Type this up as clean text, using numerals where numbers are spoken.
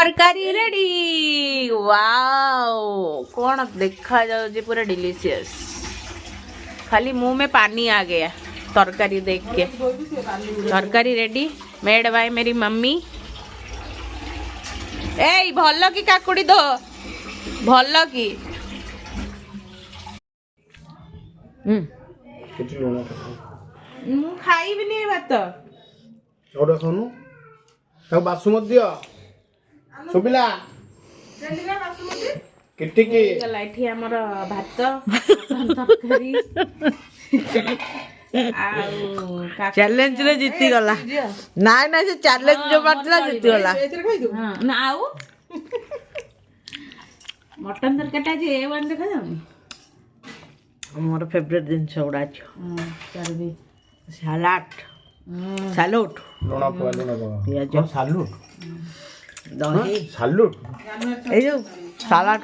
तरकारी ready wow कौन देखा जाऊँ पूरा डिलीशियस खाली मुंह में पानी आ गया तरकारी देख के। तरकारी रेडी मेड बाय मेरी मम्मी। ए भल की काकुड़ी दो भल की मु खाइबिनी भात और खानु ताऊ बासुमती दियो सुबिला किटिकी गला एठी हमर भात तरकारी चैलेंज रे जीती गला नाइ ना से चैलेंज जो मारला जीती गला ना आउ मटन तरकाटा जे ए1 देखा जाउनी मोर फेवरेट दिन छोड़ा छ चलबी सलाड सैलड लोना पवा पियाज सालूट दही सालूट ए जो सलाड